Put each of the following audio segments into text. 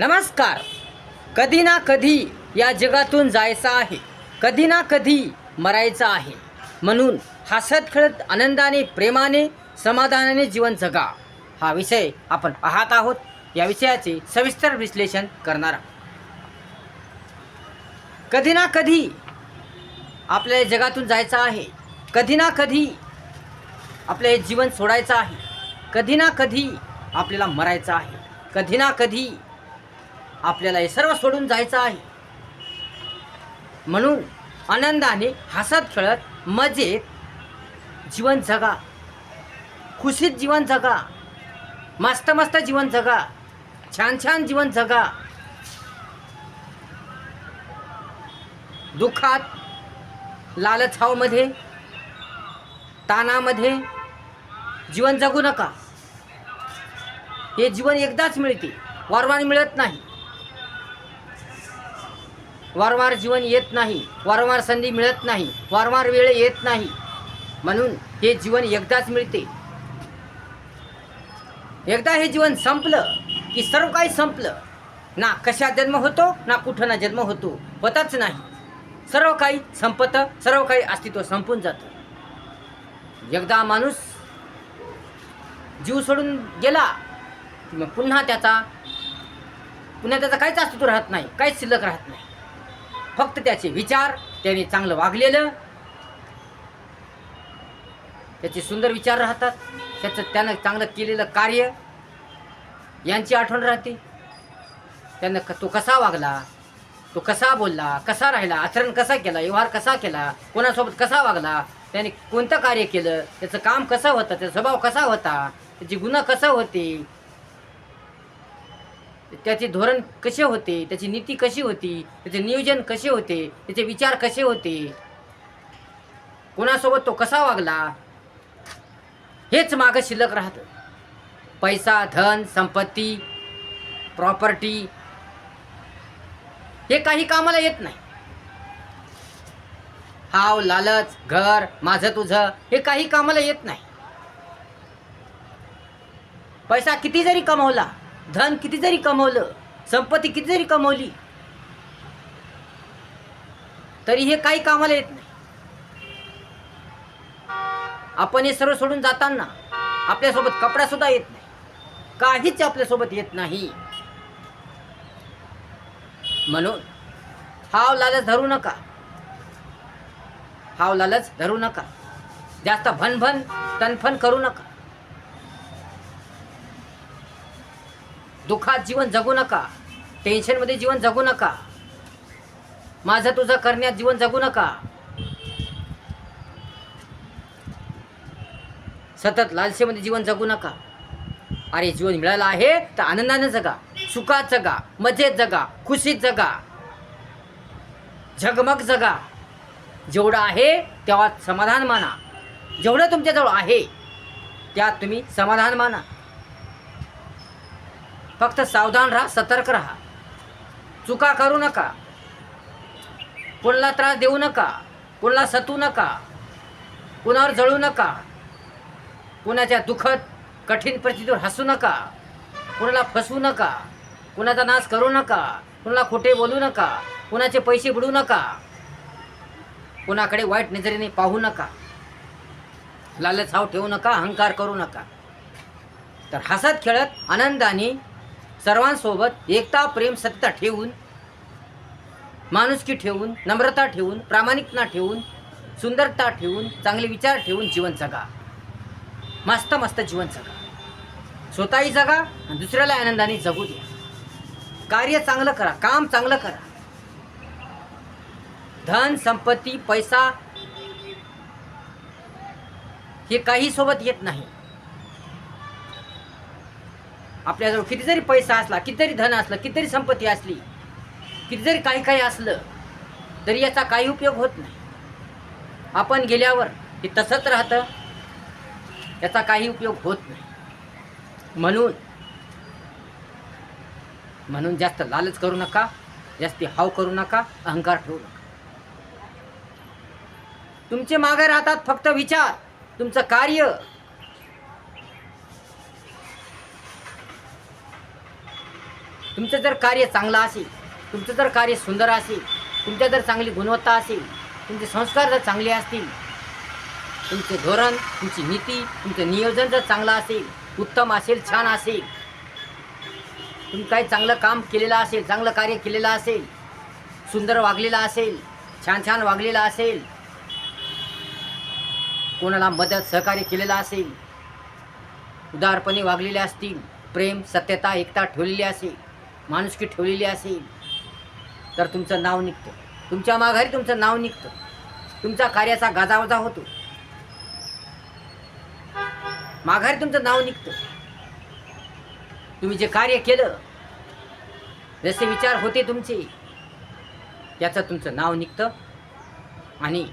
नमस्कार. कधी ना कधी या जगातून जायचं आहे, कधी ना कधी मरायचं आहे. म्हणून हसत खेळत आनंदाने प्रेमाने समाधानाने जीवन जगा हा विषय आपण पाहत आहोत. या विषयाचे सविस्तर विश्लेषण करणार आहोत. कधी ना कधी आपल्याला जगातून जायचं आहे, कधी ना कधी आपले हे जीवन सोडायचं आहे, कधी ना कधी आपल्याला मरायचं आहे, कधी ना कधी आपल्याला हे सर्व सोडून जायचं आहे. म्हणून आनंदाने हसत खेळत मजेत जीवन जगा, खुशीत जीवन जगा, मस्त मस्त जीवन जगा, छान छान जीवन जगा. दुःखात, लालचावमध्ये, ताणामध्ये जीवन जगू नका. हे जीवन एकदाच मिळते, वारंवार मिळत नाही. वारंवार जीवन येत नाही, वारंवार संधी मिळत नाही, वारंवार वेळ येत नाही. म्हणून हे जीवन एकदाच मिळते. एकदा हे जीवन संपलं की सर्व काही संपलं. ना कशात जन्म होतो, ना कुठं ना जन्म होतो, होतच नाही. सर्व काही संपतं, सर्व काही अस्तित्व संपून जातं. एकदा माणूस जीव सोडून गेला की मग पुन्हा त्याचा काहीच अस्तित्व राहत नाही, काहीच शिल्लक राहत नाही. फक्त त्याचे विचार, त्याने चांगलं वागलेलं, त्याचे सुंदर विचार राहतात, त्यानं चांगलं केलेलं कार्य यांची आठवण राहते. त्यानं तो कसा वागला, तो कसा बोलला, कसा राहिला, आचरण कसा केला, व्यवहार कसा केला, कोणासोबत कसा वागला, त्याने कोणतं कार्य केलं, त्याचं काम कसं होतं, त्याचा स्वभाव कसा होता, त्याची गुण कसं होते, त्याचे धोरण कसे होते, त्याची नीती कशी होती, त्याचे नियोजन कसे होते, त्याचे विचार कसे होते, कोणासोबत तो कसा वागला, हेच मागं शिल्लक राहतं. पैसा, धन, संपत्ती, प्रॉपर्टी हे काही कामाला येत नाही. हाव, लालच, घर, माझं तुझं हे काही कामाला येत नाही. पैसा किती जरी कमवला, धन किती जरी कमवलं, संपत्ती किती जरी कमवली, तरी हे काही कामाला येत नाही. आपण हे सर्व सोडून जाताना आपल्यासोबत कपडा सुद्धा येत नाही, काहीच आपल्यासोबत येत नाही. म्हणून हाव लालच धरू नका, हाव लालच धरू नका. जास्त भनभन तनफन करू नका. दुःखात जीवन जगू नका, टेन्शनमध्ये जीवन जगू नका, माझं तुझं करण्यात जीवन जगू नका. सतत लालसेमध्ये जीवन जगू नका. अरे जीवन मिळालं आहे तर आनंदाने जगा, सुखात जगा, मजेत जगा, खुशीत जगा, झगमग जगा. जेवढं आहे तेव्हा समाधान माना. जेवढं तुमच्याजवळ आहे त्यात तुम्ही समाधान माना. फक्त सावधान राहा, सतर्क राहा, चुका करू नका, कोणाला त्रास देऊ नका, कोणाला सतू नका, कोणावर जळू नका, कोणाच्या दुःखद कठीण परिस्थितीवर हसू नका, कोणाला फसवू नका, कोणाचा नाश करू नका, कोणाला खोटे बोलू नका, कोणाचे पैसे बुडवू नका, कोणाकडे वाईट नजरेने पाहू नका, लालच हाव ठेवू नका, अहंकार करू नका. तर हसत खेळत आनंदाने सर्वांसोबत एकता, प्रेम, सत्यता ठेवून, माणुसकी ठेवून, नम्रता ठेवून, प्रामाणिकता ठेवून, सुंदरता ठेवून, चांगले विचार ठेवून जीवन जगा. मस्त मस्त जीवन जगा. स्वतःही जगा आणि दुसऱ्याला आनंदाने जगू द्या. कार्य चांगलं करा, काम चांगलं करा. धन, संपत्ती, पैसा हे काही सोबत येत नाही. आपल्याजवळ किती जरी पैसा असला, किती जरी धन असलं, किती जरी संपत्ती असली, किती जरी काही काही असलं, तरी याचा काही उपयोग होत नाही. आपण गेल्यावर हे तसंच राहतं, याचा काही उपयोग होत नाही. म्हणून जास्त लालच करू नका, जास्ती हाव करू नका, अहंकार ठेवू नका. तुमचे मागे राहतात फक्त विचार, तुमचं कार्य तुमचं जर कार्य चांगलं असेल, तुमचं जर कार्य सुंदर असेल, तुमच्या जर चांगली गुणवत्ता असेल, तुमचे संस्कार जर चांगले असतील, तुमचे धोरण, तुमची नीती, तुमचं नियोजन जर चांगलं असेल, उत्तम असेल, छान असेल, तुम्ही काही चांगलं काम केलेलं असेल, चांगलं कार्य केलेलं असेल, सुंदर वागलेलं असेल, छान छान वागलेलं असेल, कोणाला मदत सहकार्य केलेलं असेल, उदारपणे वागलेले असतील, प्रेम, सत्यता, एकता ठेवलेली असेल, माणुसकी ठेवलेली असेल, तर तुमचं नाव निघतं. तुमच्या माघारी तुमचं नाव निघतं. तुमच्या कार्याचा गाजावाजा होतो. माघारी तुमचं नाव निघतं. तुम्ही जे कार्य केलं, जसे विचार होते तुमचे, त्याचं तुमचं नाव निघतं. आणि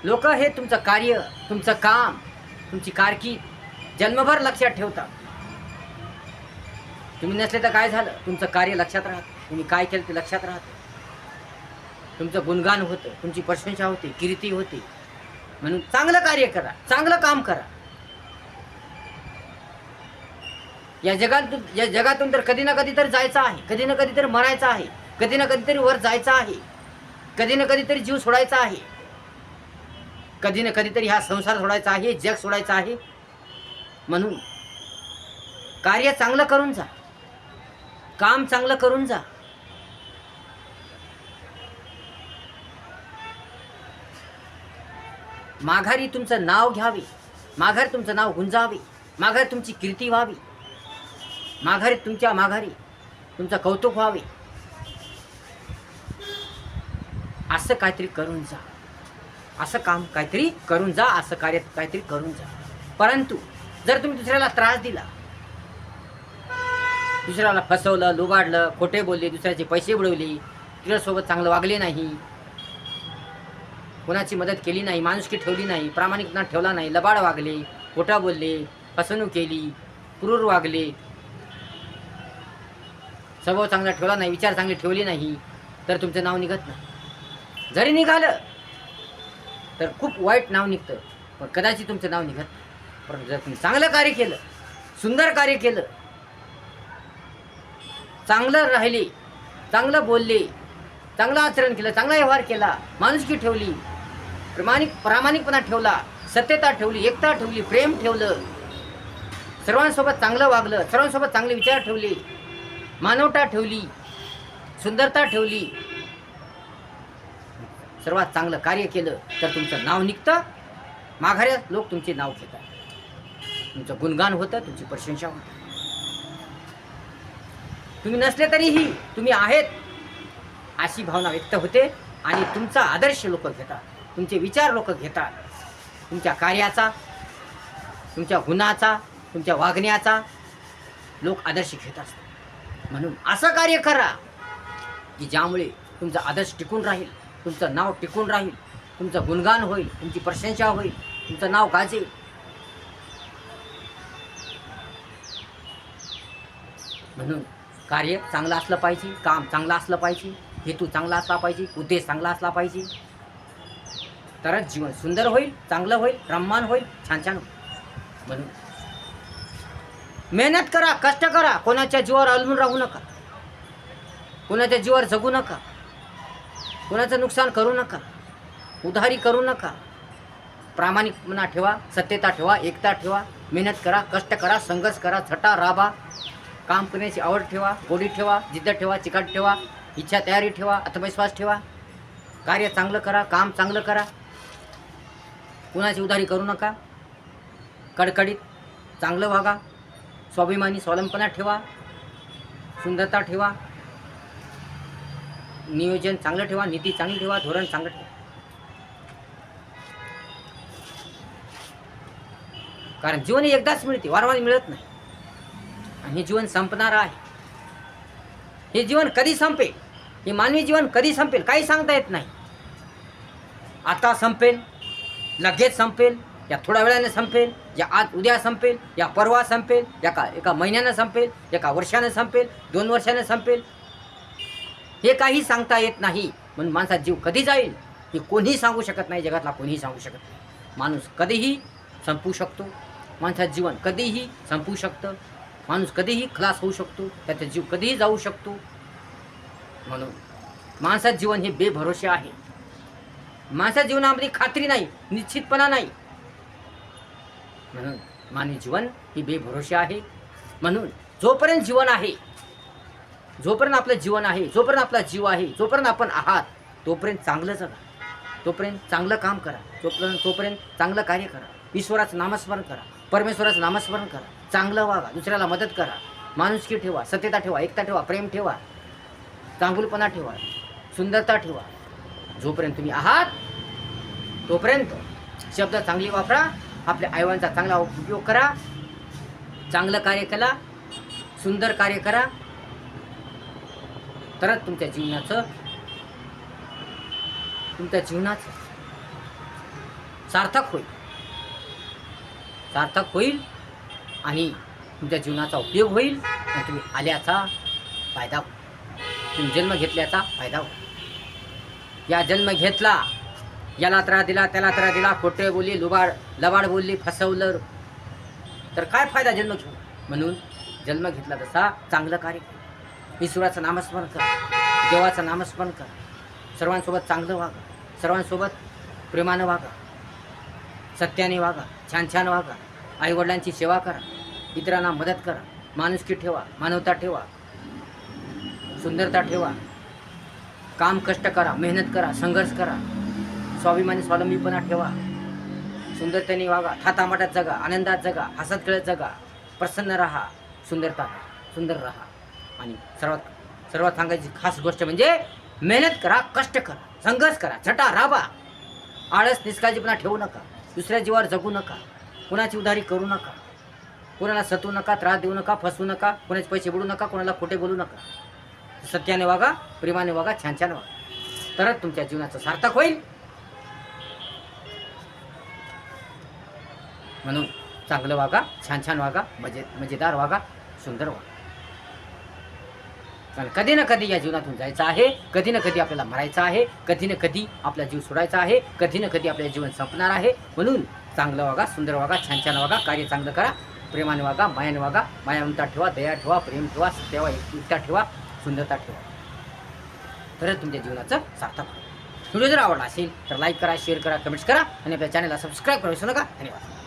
लोक हे तुमचं कार्य, तुमचं काम, तुमची कारकीर्द जन्मभर लक्षात ठेवतात. तुम्ही नसले तर काय झालं, तुमचं कार्य लक्षात राहतं, तुम्ही काय केलं ते लक्षात राहतं, तुमचं गुणगान होतं, तुमची प्रशंसा होते, कीर्ती होते. म्हणून चांगलं कार्य करा, चांगलं काम करा. या जगातून तर कधी ना कधी तर जायचं आहे, कधी ना कधी तरी मरायचं आहे, कधी ना कधीतरी वर जायचं आहे, कधी ना कधीतरी जीव सोडायचा आहे, कधी ना कधीतरी हा संसार सोडायचा आहे, जग सोडायचं आहे. म्हणून कार्य चांगलं करून जा, काम चांगलं करून जा. माघारी तुमचं नाव घ्यावे, माघारी तुमचं नाव गुंजावे, माघारी तुमची कीर्ती व्हावी, माघारी तुमच्या माघारी तुमचं कौतुक व्हावे. असं काहीतरी करून जा, असं काम काहीतरी करून जा, असं कार्य काहीतरी करून जा. परंतु जर तुम्ही दुसऱ्याला त्रास दिला, दुसऱ्याला फसवलं, लुबाडलं, खोटे बोलले, दुसऱ्याचे पैसे बुडवले, दुसऱ्यासोबत चांगलं वागले नाही, कोणाची मदत केली नाही, माणुसकी ठेवली नाही, प्रामाणिकपणा ठेवला नाही, लबाड वागले, खोटं बोलले, फसवणूक केली, क्रूर वागले, स्वभाव चांगला ठेवला नाही, विचार चांगले ठेवले नाही, तर तुमचं नाव निघत नाही. जरी निघालं तर खूप वाईट नाव निघतं, पण कदाचित तुमचं नाव निघत नाही. परंतु जर तुम्ही चांगलं कार्य केलं, सुंदर कार्य केलं, चांगलं राहिले, चांगलं बोलले, चांगलं आचरण केलं, चांगला व्यवहार केला, माणुसकी ठेवली, प्रामाणिकपणा ठेवला, सत्यता ठेवली, एकता ठेवली, प्रेम ठेवलं, सर्वांसोबत चांगलं वागलं, सर्वांसोबत चांगले विचार ठेवले, मानवता ठेवली, सुंदरता ठेवली, सर्वात चांगलं कार्य केलं, तर तुमचं नाव निघतं. माघाऱ्या लोक तुमचे नाव घेतात, तुमचं गुणगान होतं, तुमची प्रशंसा होते. तुम्ही नसले तरीही तुम्ही आहेत अशी भावना व्यक्त होते आणि तुमचा आदर्श लोक घेतात, तुमचे विचार लोक घेतात, तुमच्या कार्याचा, तुमच्या गुणाचा, तुमच्या वागण्याचा लोक आदर्श घेत असतात. म्हणून असं कार्य करा की ज्यामुळे तुमचा आदर्श टिकून राहील, तुमचं नाव टिकून राहील, तुमचं गुणगान होईल, तुमची प्रशंसा होईल, तुमचं नाव गाजेल. म्हणून कार्य चांगलं असलं पाहिजे, काम चांगलं असलं पाहिजे, हेतू चांगला असला पाहिजे, उद्देश चांगला असला पाहिजे, तरच जीवन सुंदर होईल, चांगलं होईल, रम्मान होईल, छान छान होईल. म्हणून मेहनत करा, कष्ट करा, कोणाच्या जीवावर अवलंबून राहू नका, कोणाच्या जीवावर जगू नका, कोणाचं नुकसान करू नका, उधारी करू नका. प्रामाणिकपणा ठेवा, सत्यता ठेवा, एकता ठेवा, मेहनत करा, कष्ट करा, संघर्ष करा, झटा राबा, काम करण्याची आवड ठेवा, गोडी ठेवा, जिद्द ठेवा, चिकाट ठेवा, इच्छा तयारी ठेवा, आत्मविश्वास ठेवा. कार्य चांगलं करा, काम चांगलं करा, कुणाची उधारी करू नका, कडकडीत चांगलं वागा, स्वाभिमानी स्वावलंबपणा ठेवा, सुंदरता ठेवा, नियोजन चांगलं ठेवा, नीती चांगली ठेवा, धोरण चांगलं ठेवा. कारण जीवन एकदाच मिळते, वारंवार मिळत नाही, आणि हे जीवन संपणार आहे. हे जीवन कधी संपेल, हे मानवी जीवन कधी संपेल काही सांगता येत नाही. आता संपेल, लगेच संपेल, या थोड्या वेळाने संपेल, या आज उद्या संपेल, या परवा संपेल, या एका महिन्यानं संपेल, एका वर्षानं संपेल, 2 वर्षानं संपेल, हे काही सांगता येत नाही. म्हणून माणसाचा जीव कधी जाईल हे कोणीही सांगू शकत नाही, जगातला कोणीही सांगू शकत नाही. माणूस कधीही संपू शकतो, माणसाचं जीवन कधीही संपू शकतं, माणूस कधीही खलास होऊ शकतो, त्याचा जीव कधीही जाऊ शकतो. म्हणून माणसाचं जीवन हे बेभरोसे आहे. माणसाच्या जीवनामध्ये खात्री नाही, निश्चितपणा नाही. म्हणून मानवी जीवन ही बेभरोसे आहे. म्हणून जोपर्यंत जीवन आहे, जोपर्यंत आपलं जीवन आहे, जोपर्यंत आपला जीव आहे, जोपर्यंत आपण आहात, तोपर्यंत चांगलं जगा, तोपर्यंत चांगलं काम करा, तोपर्यंत चांगलं कार्य करा, ईश्वराचं नामस्मरण करा, परमेश्वराचं नामस्मरण करा, चांगलं वागा, दुसऱ्याला मदत करा, माणुसकी ठेवा, सत्यता ठेवा, एकता ठेवा, प्रेम ठेवा, चांगुलपणा ठेवा, सुंदरता ठेवा. जोपर्यंत तुम्ही आहात तोपर्यंत शब्द चांगली वापरा, आपल्या आईवांचा चांगला उपयोग करा, चांगलं कार्य करा, सुंदर कार्य करा, तरच तुमच्या जीवनाचं सार्थक होईल आणि तुमच्या जीवनाचा उपयोग होईल आणि तुम्ही आल्याचा फायदा होईल, तुम्ही जन्म घेतल्याचा फायदा होईल. या जन्म घेतला, याला त्रास दिला, त्याला त्रास दिला, खोटे बोलली, लबाड बोलली, फसवलं, तर काय फायदा जन्म घेऊन. म्हणून जन्म घेतला तसा चांगलं कार्य करा, ईश्वराचं नामस्मरण करा, देवाचं नामस्मरण करा, सर्वांसोबत चांगलं वागा, सर्वांसोबत प्रेमानं वागा, सत्याने वागा, छान छान वागा, आईवडिलांची सेवा करा, इतरांना मदत करा, माणुसकी ठेवा, मानवता ठेवा, सुंदरता ठेवा, काम कष्ट करा, मेहनत करा, संघर्ष करा, स्वाभिमानी स्वावलंबीपणा ठेवा, सुंदरतेने वागा, थाटामाटात जगा, आनंदात जगा, हसत खेळत जगा, प्रसन्न राहा, सुंदर राहा. आणि सर्वात सांगायची खास गोष्ट म्हणजे मेहनत करा, कष्ट करा, संघर्ष करा, छटा राबा, आळस निष्काळजीपणा ठेवू नका, दुसऱ्या जीवावर जगू नका, कोणाची उधारी करू नका, कोणाला सतवू नका, त्रास देऊ नका, फसवू नका, कोणाचे पैसे बुडू नका, कोणाला खोटे बोलू नका, सत्याने वागा, प्रेमाने वागा, छान छान वागा, तरच तुमच्या जीवनाचं सार्थक होईल. म्हणून चांगलं वागा, छान छान वागा, मजेदार वागा, सुंदर वागा. कारण कधी ना कधी या जीवनातून जायचं आहे, कधी ना कधी आपल्याला मरायचं आहे, कधी ना कधी आपला जीव सोडायचा आहे, कधी ना कधी आपलं जीवन संपणार आहे. म्हणून चांगलं वागा, सुंदर वागा, छान छान वागा, कार्य चांगलं करा, प्रेमाने वागा, मायाने वागा, मायाममता ठेवा, दया ठेवा, प्रेम ठेवा, सत्य एकता ठेवा, सुंदरता ठेवा, तरच तुमच्या जीवनाचं सार्थक होईल. व्हिडिओ जर आवडला असेल तर लाईक करा, शेअर करा, कमेंट्स करा आणि आपल्या चॅनलला सबस्क्राईब करा विसरू नका. धन्यवाद.